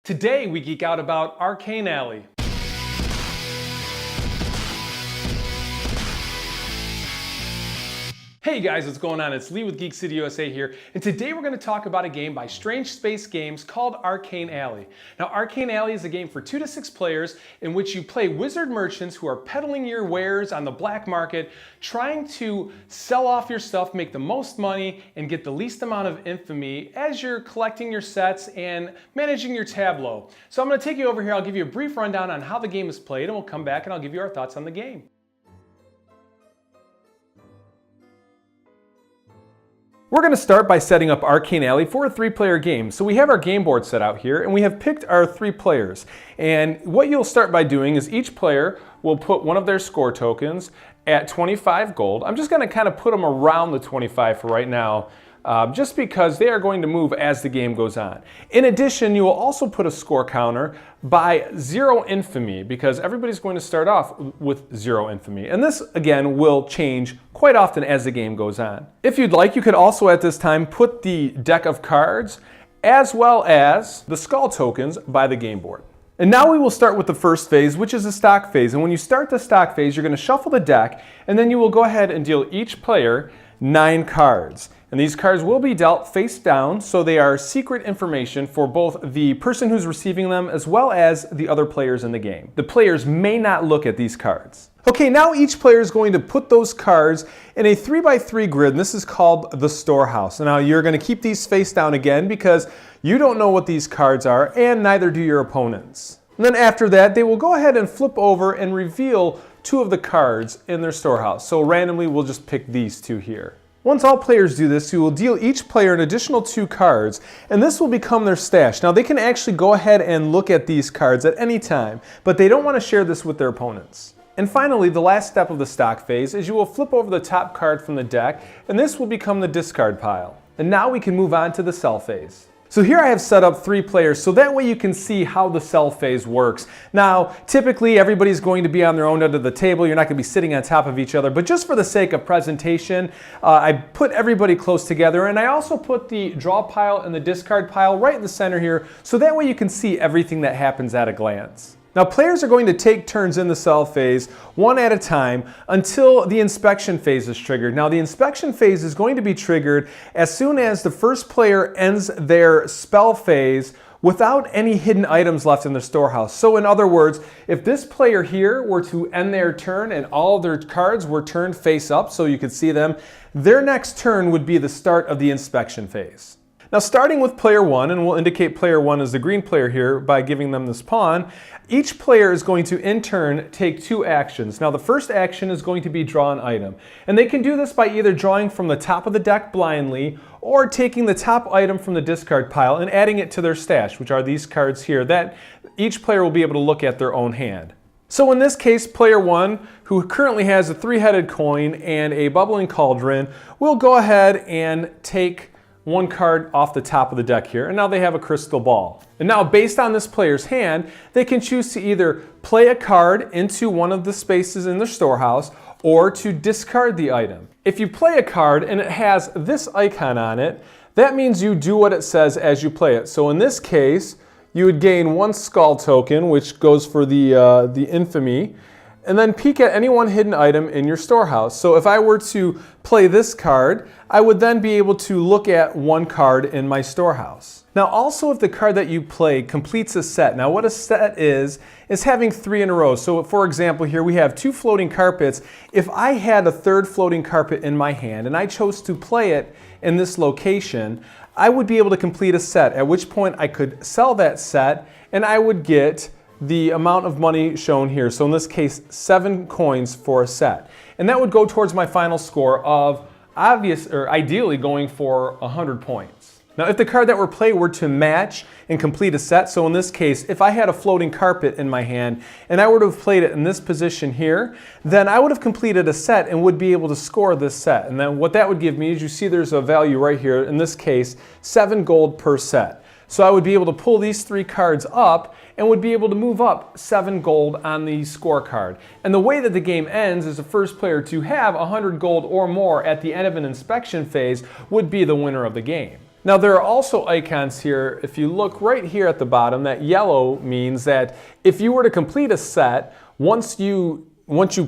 Today we geek out about Arcane Alley. Hey guys, what's going on? It's Lee with Geek City USA here, and today we're going to talk about a game by Strange Space Games called Arcane Alley. Now, Arcane Alley is a game for 2 to 6 players in which you play wizard merchants who are peddling your wares on the black market, trying to sell off your stuff, make the most money, and get the least amount of infamy as you're collecting your sets and managing your tableau. So I'm going to take you over here, I'll give you a brief rundown on how the game is played, and we'll come back and I'll give you our thoughts on the game. We're going to start by setting up Arcane Alley for a 3-player game. So we have our game board set out here and we have picked our 3 players. And what you'll start by doing is each player will put one of their score tokens at 25 gold. I'm just going to kind of put them around the 25 for right now, just because they are going to move as the game goes on. In addition, you will also put a score counter by 0 infamy, because everybody's going to start off with 0 infamy. And this, again, will change quite often as the game goes on. If you'd like, you could also at this time put the deck of cards as well as the skull tokens by the game board. And now we will start with the first phase, which is the stock phase. And when you start the stock phase, you're going to shuffle the deck, and then you will go ahead and deal each player 9 cards. And these cards will be dealt face down, so they are secret information for both the person who's receiving them as well as the other players in the game. The players may not look at these cards. Okay, now each player is going to put those cards in a 3x3 grid, and this is called the storehouse. Now you're going to keep these face down again because you don't know what these cards are, and neither do your opponents. And then after that, they will go ahead and flip over and reveal 2 of the cards in their storehouse. So randomly, we'll just pick these 2 here. Once all players do this, you will deal each player an additional 2 cards, and this will become their stash. Now, they can actually go ahead and look at these cards at any time, but they don't want to share this with their opponents. And finally, the last step of the stock phase is you will flip over the top card from the deck, and this will become the discard pile. And now we can move on to the sell phase. So here I have set up 3 players, so that way you can see how the sell phase works. Now, typically everybody's going to be on their own end of the table. You're not going to be sitting on top of each other, but just for the sake of presentation, I put everybody close together, and I also put the draw pile and the discard pile right in the center here, so that way you can see everything that happens at a glance. Now, players are going to take turns in the sell phase, one at a time, until the inspection phase is triggered. Now, the inspection phase is going to be triggered as soon as the first player ends their spell phase without any hidden items left in the storehouse. So in other words, if this player here were to end their turn and all of their cards were turned face up so you could see them, their next turn would be the start of the inspection phase. Now, starting with player 1, and we'll indicate player 1 as the green player here by giving them this pawn, each player is going to in turn take 2 actions. Now, the first action is going to be draw an item. And they can do this by either drawing from the top of the deck blindly or taking the top item from the discard pile and adding it to their stash, which are these cards here, that each player will be able to look at their own hand. So in this case, player 1, who currently has a 3-headed coin and a bubbling cauldron, will go ahead and take 1 card off the top of the deck here, and now they have a crystal ball. And now, based on this player's hand, they can choose to either play a card into one of the spaces in their storehouse or to discard the item. If you play a card and it has this icon on it, that means you do what it says as you play it. So in this case, you would gain 1 skull token, which goes for the infamy, and then peek at any 1 hidden item in your storehouse. So if I were to play this card, I would then be able to look at 1 card in my storehouse. Now, also, if the card that you play completes a set. Now, what a set is having 3 in a row. So for example, here we have 2 floating carpets. If I had a 3rd floating carpet in my hand and I chose to play it in this location, I would be able to complete a set, at which point I could sell that set and I would get the amount of money shown here. So in this case, 7 coins for a set. And that would go towards my final score of ideally going for 100 points. Now, if the card that we're playing were to match and complete a set, so in this case, if I had a floating carpet in my hand and I would have played it in this position here, then I would have completed a set and would be able to score this set. And then what that would give me is, you see there's a value right here, in this case, 7 gold per set. So I would be able to pull these 3 cards up and would be able to move up 7 gold on the scorecard. And the way that the game ends is the first player to have 100 gold or more at the end of an inspection phase would be the winner of the game. Now there are also icons here. If you look right here at the bottom, that yellow means that if you were to complete a set, once you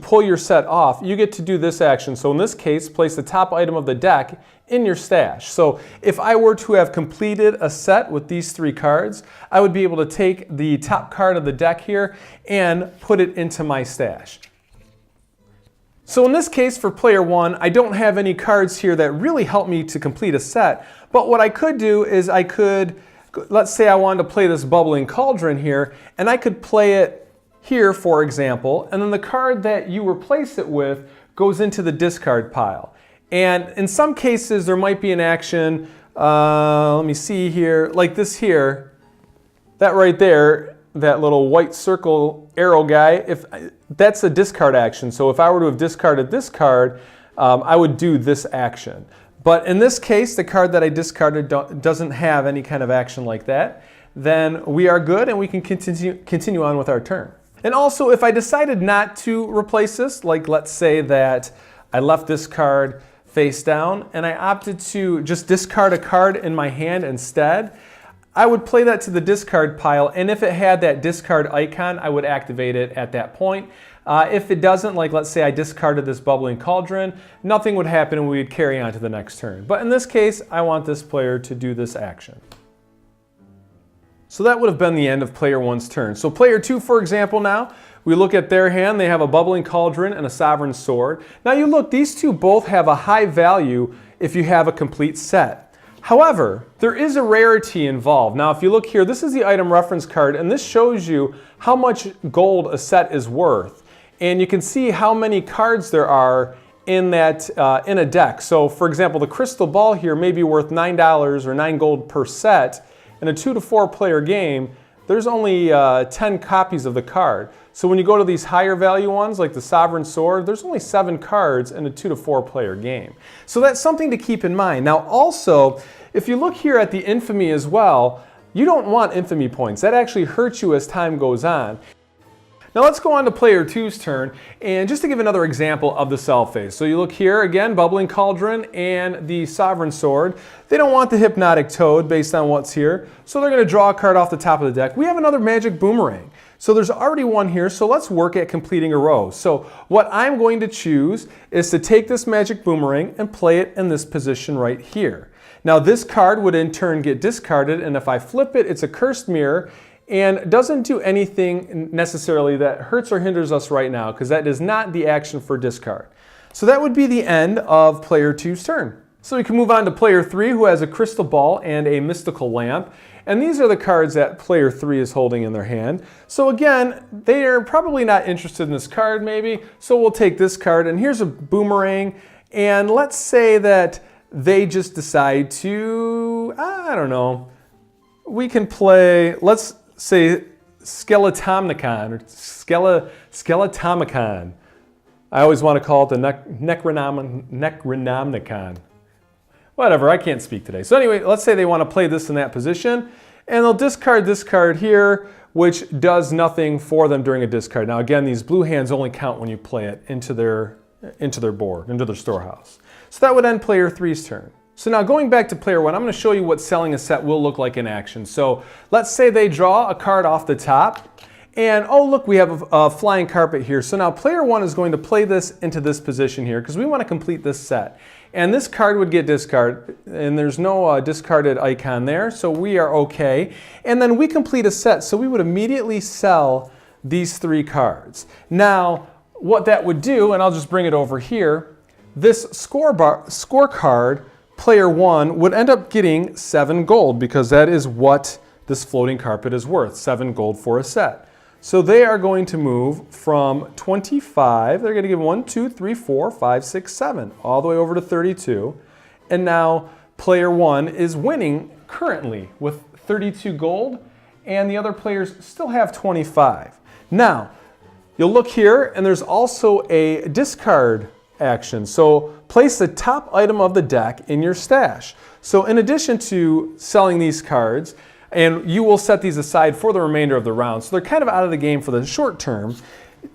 pull your set off, you get to do this action. So in this case, place the top item of the deck in your stash. So if I were to have completed a set with these 3 cards, I would be able to take the top card of the deck here and put it into my stash. So in this case, for player 1, I don't have any cards here that really help me to complete a set, but what I could do is let's say I wanted to play this bubbling cauldron here, and I could play it here, for example, and then the card that you replace it with goes into the discard pile. And in some cases, there might be an action, let me see here, like this here, that right there, that little white circle arrow guy, that's a discard action. So if I were to have discarded this card, I would do this action. But in this case, the card that I discarded doesn't have any kind of action like that. Then we are good and we can continue on with our turn. And also, if I decided not to replace this, like let's say that I left this card face down and I opted to just discard a card in my hand instead, I would play that to the discard pile, and if it had that discard icon, I would activate it at that point. If it doesn't, like let's say I discarded this bubbling cauldron, nothing would happen and we would carry on to the next turn. But in this case, I want this player to do this action. So that would have been the end of player 1's turn. So player 2, for example, now, we look at their hand. They have a bubbling cauldron and a sovereign sword. Now you look, these two both have a high value if you have a complete set. However, there is a rarity involved. Now if you look here, this is the item reference card, and this shows you how much gold a set is worth. And you can see how many cards there are in a deck. So for example, the crystal ball here may be worth $9 or 9 gold per set. In a 2 to 4 player game, there's only 10 copies of the card. So when you go to these higher value ones, like the Sovereign Sword, there's only 7 cards in a 2 to 4 player game. So that's something to keep in mind. Now also, if you look here at the infamy as well, you don't want infamy points. That actually hurts you as time goes on. Now let's go on to player 2's turn, and just to give another example of the sell phase. So you look here again, Bubbling Cauldron and the Sovereign Sword. They don't want the Hypnotic Toad based on what's here, so they're going to draw a card off the top of the deck. We have another Magic Boomerang. So there's already one here, so let's work at completing a row. So what I'm going to choose is to take this Magic Boomerang and play it in this position right here. Now this card would in turn get discarded, and if I flip it, it's a Cursed Mirror, and doesn't do anything necessarily that hurts or hinders us right now, because that is not the action for discard. So that would be the end of player 2's turn. So we can move on to player 3, who has a crystal ball and a mystical lamp. And these are the cards that player 3 is holding in their hand. So again, they are probably not interested in this card maybe, so we'll take this card, and here's a boomerang, and let's say that they just decide to, I don't know, we can play, let's say Skeletomicon, or Skeletomicon. I always want to call it the Necronomicon. Whatever, I can't speak today. So anyway, let's say they want to play this in that position, and they'll discard this card here, which does nothing for them during a discard. Now again, these blue hands only count when you play it into their board, into their storehouse. So that would end player 3's turn. So now going back to player 1, I'm going to show you what selling a set will look like in action. So let's say they draw a card off the top, and oh look, we have a flying carpet here. So now player 1 is going to play this into this position here because we want to complete this set. And this card would get discarded, and there's no discarded icon there, so we are okay. And then we complete a set, so we would immediately sell these 3 cards. Now, what that would do, and I'll just bring it over here, this scorecard, player 1 would end up getting 7 gold because that is what this floating carpet is worth, 7 gold for a set. So they are going to move from 25, they're going to give 1, 2, 3, 4, 5, 6, 7, all the way over to 32. And now player 1 is winning currently with 32 gold, and the other players still have 25. Now, you'll look here, and there's also a discard action. So place the top item of the deck in your stash. So in addition to selling these cards, and you will set these aside for the remainder of the round, so they're kind of out of the game for the short term,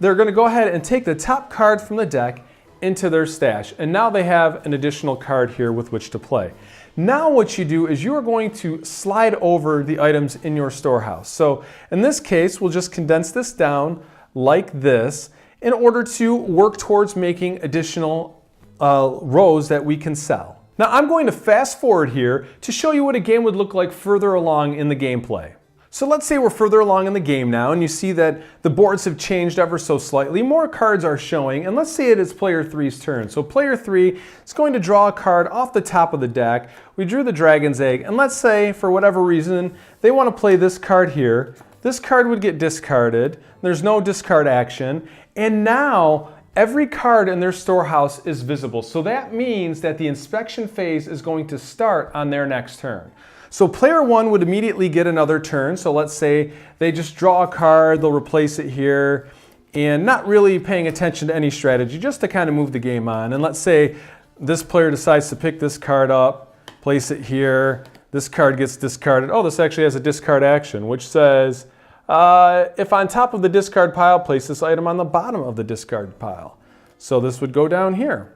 they're going to go ahead and take the top card from the deck into their stash, and now they have an additional card here with which to play. Now what you do is you are going to slide over the items in your storehouse. So in this case, we'll just condense this down like this in order to work towards making additional rows that we can sell. Now I'm going to fast forward here to show you what a game would look like further along in the gameplay. So let's say we're further along in the game now and you see that the boards have changed ever so slightly. More cards are showing, and let's say it is player 3's turn. So player 3 is going to draw a card off the top of the deck. We drew the dragon's egg, and let's say for whatever reason they want to play this card here. This card would get discarded. There's no discard action, and now every card in their storehouse is visible. So that means that the inspection phase is going to start on their next turn. So player 1 would immediately get another turn. So let's say they just draw a card, they'll replace it here, and not really paying attention to any strategy, just to kind of move the game on. And let's say this player decides to pick this card up, place it here, this card gets discarded. Oh, this actually has a discard action, which says, if on top of the discard pile, place this item on the bottom of the discard pile. So this would go down here.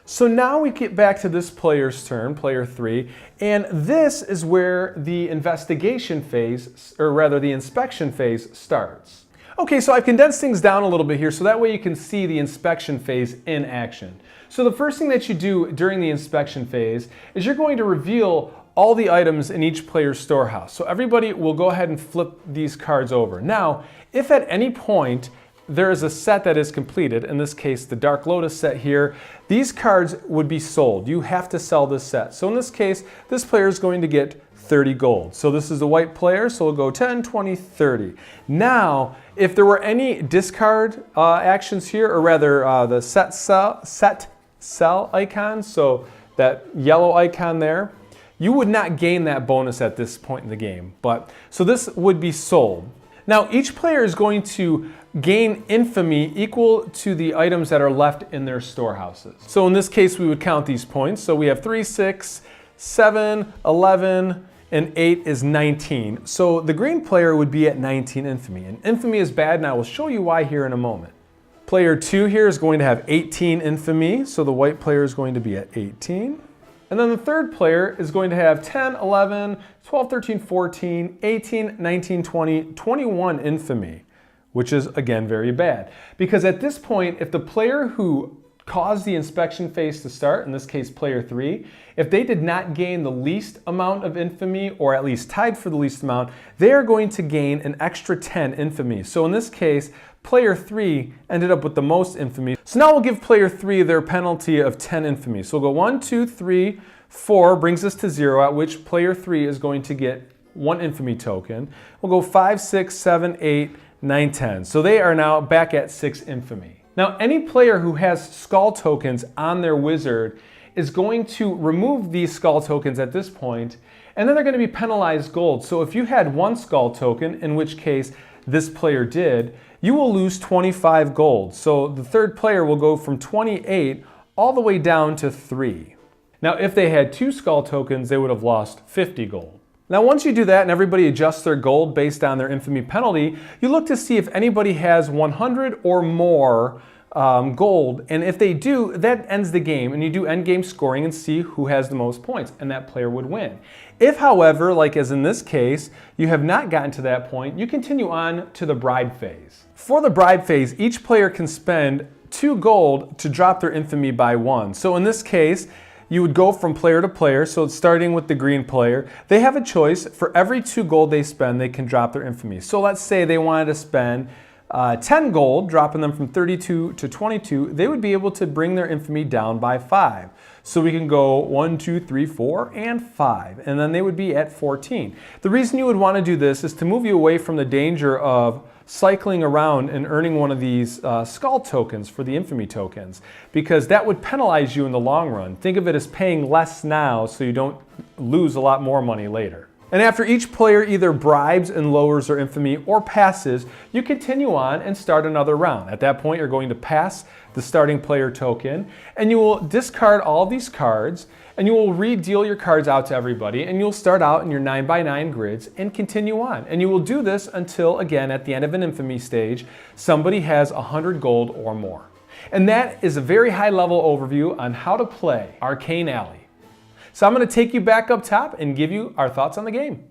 So now we get back to this player's turn, player 3, and this is where the investigation phase, or rather the inspection phase, starts. Okay, so I've condensed things down a little bit here so that way you can see the inspection phase in action. So the first thing that you do during the inspection phase is you're going to reveal all the items in each player's storehouse. So everybody will go ahead and flip these cards over. Now, if at any point there is a set that is completed, in this case the Dark Lotus set here, these cards would be sold. You have to sell this set. So in this case, this player is going to get 30 gold. So this is the white player, so we'll go 10, 20, 30. Now, if there were any discard actions here, or rather the set sell icon, so that yellow icon there, you would not gain that bonus at this point in the game. So this would be sold. Now each player is going to gain infamy equal to the items that are left in their storehouses. So in this case we would count these points. So we have 3, 6, 7, 11, and 8 is 19. So the green player would be at 19 infamy. And infamy is bad, and I will show you why here in a moment. Player 2 here is going to have 18 infamy, so the white player is going to be at 18. And then the third player is going to have 10, 11, 12, 13, 14, 18, 19, 20, 21 infamy, which is again very bad. Because at this point, if the player who caused the inspection phase to start, in this case player 3, if they did not gain the least amount of infamy, or at least tied for the least amount, they are going to gain an extra 10 infamy. So in this case, player 3 ended up with the most infamy. So now we'll give player 3 their penalty of 10 infamy. So we'll go 1, 2, 3, 4 brings us to 0, at which player 3 is going to get 1 infamy token. We'll go 5, 6, 7, 8, 9, 10. So they are now back at 6 infamy. Now any player who has skull tokens on their wizard is going to remove these skull tokens at this point, and then they're going to be penalized gold. So if you had 1 skull token, in which case this player did, you will lose 25 gold. So the third player will go from 28 all the way down to 3. Now if they had 2 skull tokens, they would have lost 50 gold. Now once you do that and everybody adjusts their gold based on their infamy penalty, you look to see if anybody has 100 or more gold, and if they do, that ends the game, and you do end game scoring and see who has the most points, and that player would win. If, however, like as in this case, you have not gotten to that point, you continue on to the bribe phase. For the bribe phase, each player can spend 2 gold to drop their infamy by 1. So in this case, you would go from player to player, so it's starting with the green player. They have a choice. For every 2 gold they spend, they can drop their infamy. So let's say they wanted to spend 10 gold, dropping them from 32 to 22, they would be able to bring their infamy down by 5. So we can go 1, 2, 3, 4, and 5, and then they would be at 14. The reason you would want to do this is to move you away from the danger of cycling around and earning one of these skull tokens for the infamy tokens, because that would penalize you in the long run. Think of it as paying less now so you don't lose a lot more money later. And after each player either bribes and lowers their infamy or passes, you continue on and start another round. At that point, you're going to pass the starting player token, and you will discard all these cards, and you will re-deal your cards out to everybody, and you'll start out in your 9x9 grids and continue on. And you will do this until, again, at the end of an infamy stage, somebody has 100 gold or more. And that is a very high-level overview on how to play Arcane Alley. So I'm going to take you back up top and give you our thoughts on the game.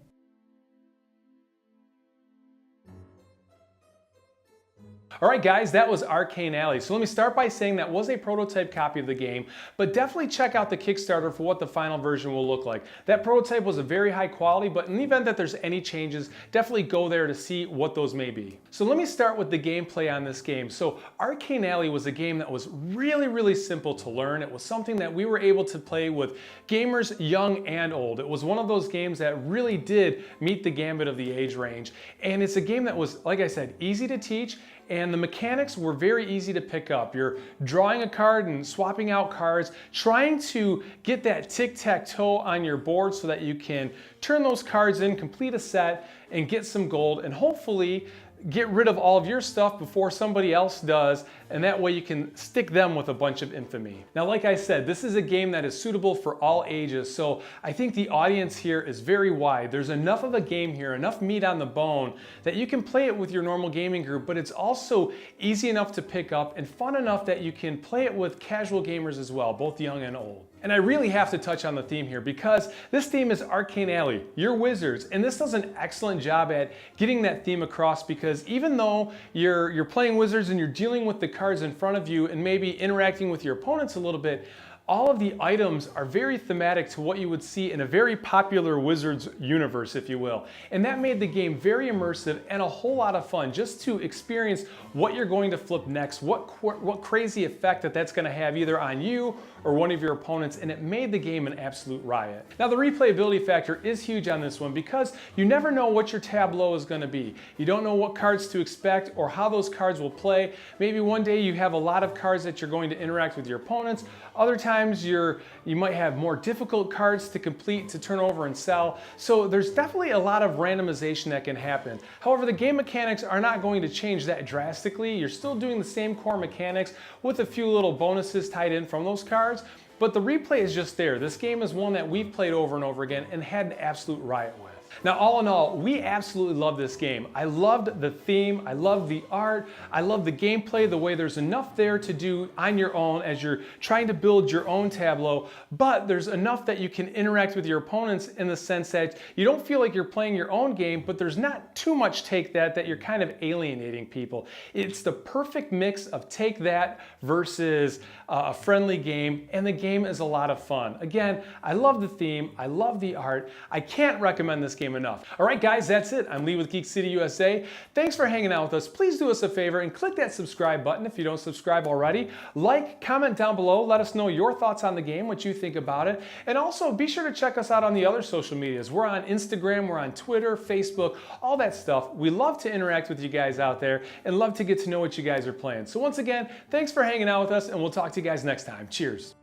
All right, guys, that was Arcane Alley. So let me start by saying that was a prototype copy of the game, but definitely check out the Kickstarter for what the final version will look like. That prototype was a very high quality, but in the event that there's any changes, definitely go there to see what those may be. So let me start with the gameplay on this game. So Arcane Alley was a game that was really simple to learn. It was something that we were able to play with gamers young and old. It was one of those games that really did meet the gambit of the age range. And it's a game that was, like I said, easy to teach, and the mechanics were very easy to pick up. You're drawing a card and swapping out cards, trying to get that tic-tac-toe on your board so that you can turn those cards in, complete a set, and get some gold, and hopefully get rid of all of your stuff before somebody else does, and that way you can stick them with a bunch of infamy. Now, like I said, this is a game that is suitable for all ages, so I think the audience here is very wide. There's enough of a game here, enough meat on the bone, that you can play it with your normal gaming group, but it's also easy enough to pick up and fun enough that you can play it with casual gamers as well, both young and old. And I really have to touch on the theme here because this theme is Arcane Alley. You're wizards, and this does an excellent job at getting that theme across, because even though you're playing wizards and you're dealing with the cards in front of you and maybe interacting with your opponents a little bit, all of the items are very thematic to what you would see in a very popular Wizards universe, if you will. And that made the game very immersive and a whole lot of fun just to experience what you're going to flip next, what crazy effect that's going to have either on you or one of your opponents, and it made the game an absolute riot. Now, the replayability factor is huge on this one because you never know what your tableau is going to be. You don't know what cards to expect or how those cards will play. Maybe one day you have a lot of cards that you're going to interact with your opponents. Other times you might have more difficult cards to complete, to turn over and sell. So there's definitely a lot of randomization that can happen. However, the game mechanics are not going to change that drastically. You're still doing the same core mechanics with a few little bonuses tied in from those cards, but the replay is just there. This game is one that we've played over and over again and had an absolute riot with. Now, all in all, we absolutely love this game. I loved the theme, I loved the art, I love the gameplay, the way there's enough there to do on your own as you're trying to build your own tableau, but there's enough that you can interact with your opponents in the sense that you don't feel like you're playing your own game, but there's not too much take that you're kind of alienating people. It's the perfect mix of take that versus a friendly game, and the game is a lot of fun. Again, I love the theme, I love the art. I can't recommend this game enough. All right, guys, that's it. I'm Lee with Geek City USA. Thanks for hanging out with us. Please do us a favor and click that subscribe button if you don't subscribe already. Like, comment down below. Let us know your thoughts on the game, what you think about it. And also be sure to check us out on the other social medias. We're on Instagram, we're on Twitter, Facebook, all that stuff. We love to interact with you guys out there and love to get to know what you guys are playing. So once again, thanks for hanging out with us, and we'll talk to you guys next time. Cheers.